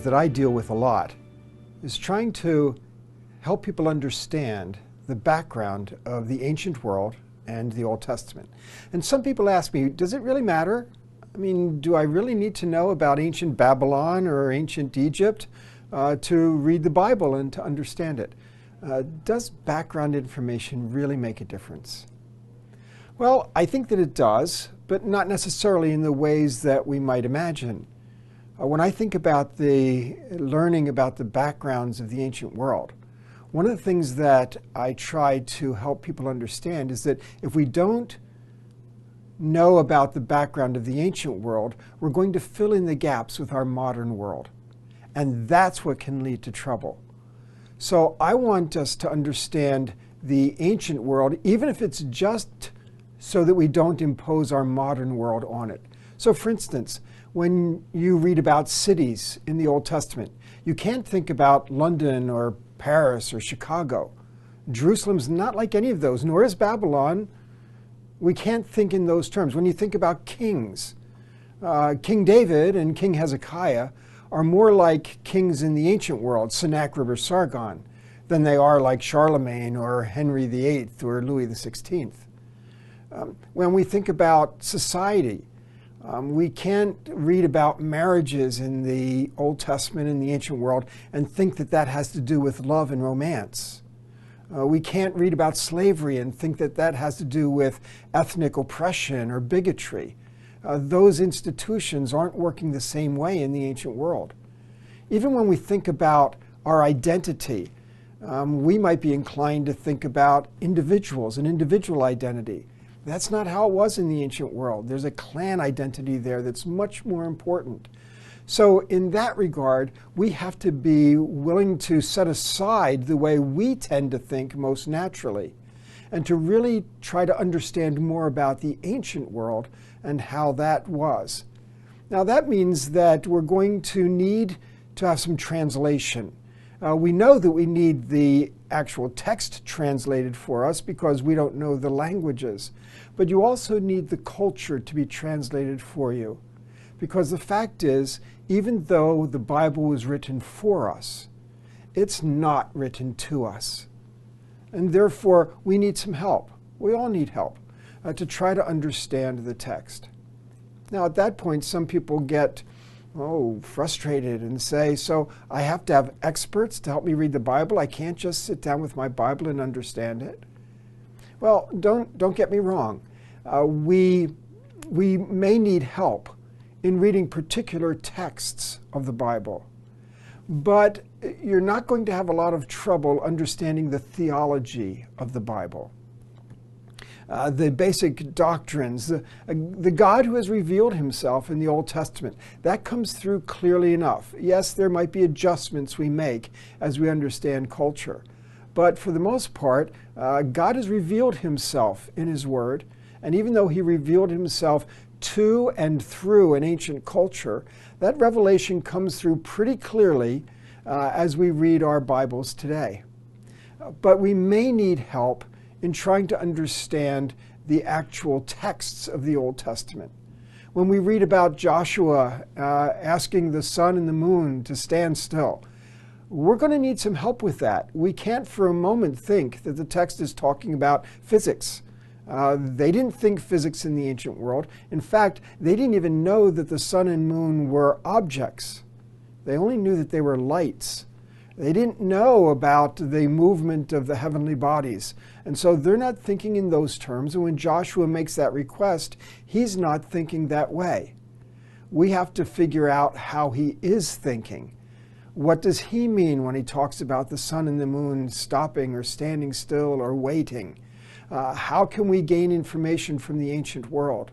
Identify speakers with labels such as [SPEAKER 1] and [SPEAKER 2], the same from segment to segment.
[SPEAKER 1] that I deal with a lot is trying to help people understand the background of the ancient world and the Old Testament. And some people ask me, does it really matter? I mean, do I really need to know about ancient Babylon or ancient Egypt to read the Bible and to understand it? Does background information really make a difference? Well, I think that it does, but not necessarily in the ways that we might imagine. When I think about learning about the backgrounds of the ancient world, one of the things that I try to help people understand is that if we don't know about the background of the ancient world, we're going to fill in the gaps with our modern world. And that's what can lead to trouble. So I want us to understand the ancient world, even if it's just so that we don't impose our modern world on it. So for instance, when you read about cities in the Old Testament, you can't think about London or Paris or Chicago. Jerusalem's not like any of those, nor is Babylon. We can't think in those terms. When you think about kings, King David and King Hezekiah are more like kings in the ancient world, Sennacherib or Sargon, than they are like Charlemagne or Henry VIII or Louis XVI. When we think about society, we can't read about marriages in the Old Testament and the ancient world and think that that has to do with love and romance. We can't read about slavery and think that that has to do with ethnic oppression or bigotry. Those institutions aren't working the same way in the ancient world. Even when we think about our identity, we might be inclined to think about individuals and individual identity. That's not how it was in the ancient world. There's a clan identity there that's much more important. So in that regard, we have to be willing to set aside the way we tend to think most naturally and to really try to understand more about the ancient world and how that was. Now that means that we're going to need to have some translation. We know that we need the actual text translated for us because we don't know the languages. But you also need the culture to be translated for you. Because the fact is, even though the Bible was written for us, it's not written to us. And therefore, we need some help. We all need help to try to understand the text. Now, at that point, some people get frustrated and say, so I have to have experts to help me read the Bible? I can't just sit down with my Bible and understand it? Well, don't get me wrong. We may need help in reading particular texts of the Bible, but you're not going to have a lot of trouble understanding the theology of the Bible. The basic doctrines, the God who has revealed himself in the Old Testament, that comes through clearly enough. Yes, there might be adjustments we make as we understand culture, but for the most part, God has revealed himself in his Word, and even though he revealed himself to and through an ancient culture, that revelation comes through pretty clearly as we read our Bibles today. But we may need help in trying to understand the actual texts of the Old Testament. When we read about Joshua asking the sun and the moon to stand still, we're going to need some help with that. We can't for a moment think that the text is talking about physics. They didn't think physics in the ancient world. In fact, they didn't even know that the sun and moon were objects. They only knew that they were lights. They didn't know about the movement of the heavenly bodies. And so they're not thinking in those terms. And when Joshua makes that request, he's not thinking that way. We have to figure out how he is thinking. What does he mean when he talks about the sun and the moon stopping or standing still or waiting? How can we gain information from the ancient world?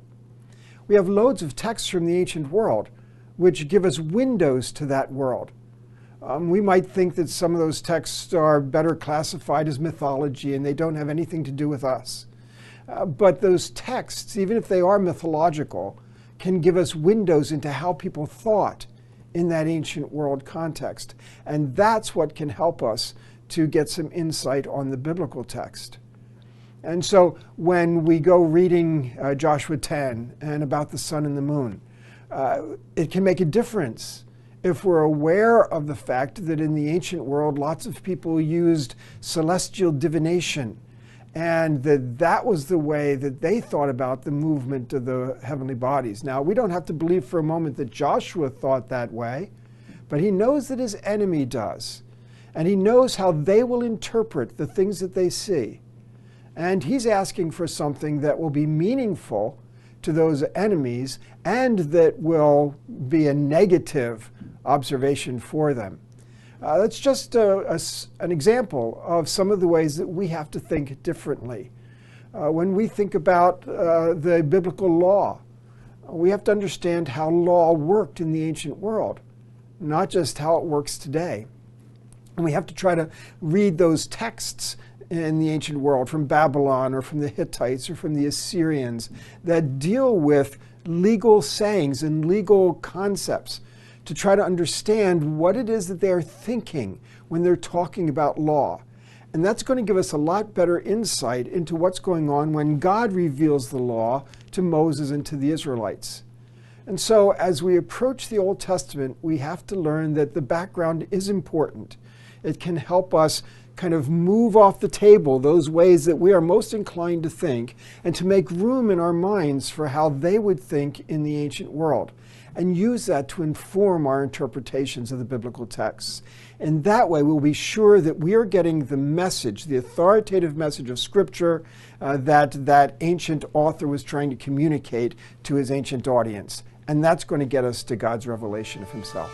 [SPEAKER 1] We have loads of texts from the ancient world which give us windows to that world. We might think that some of those texts are better classified as mythology and they don't have anything to do with us. But those texts, even if they are mythological, can give us windows into how people thought in that ancient world context. And that's what can help us to get some insight on the biblical text. And so when we go reading Joshua 10 and about the sun and the moon, it can make a difference if we're aware of the fact that in the ancient world, lots of people used celestial divination, and that was the way that they thought about the movement of the heavenly bodies. Now, we don't have to believe for a moment that Joshua thought that way, but he knows that his enemy does. And he knows how they will interpret the things that they see. And he's asking for something that will be meaningful to those enemies and that will be a negative observation for them. That's just an example of some of the ways that we have to think differently. When we think about the biblical law, we have to understand how law worked in the ancient world, not just how it works today. And we have to try to read those texts in the ancient world from Babylon or from the Hittites or from the Assyrians that deal with legal sayings and legal concepts to try to understand what it is that they're thinking when they're talking about law. And that's going to give us a lot better insight into what's going on when God reveals the law to Moses and to the Israelites. And so as we approach the Old Testament, we have to learn that the background is important. It can help us kind of move off the table those ways that we are most inclined to think and to make room in our minds for how they would think in the ancient world and use that to inform our interpretations of the biblical texts. And that way we'll be sure that we are getting the message, the authoritative message of Scripture that ancient author was trying to communicate to his ancient audience. And that's going to get us to God's revelation of himself.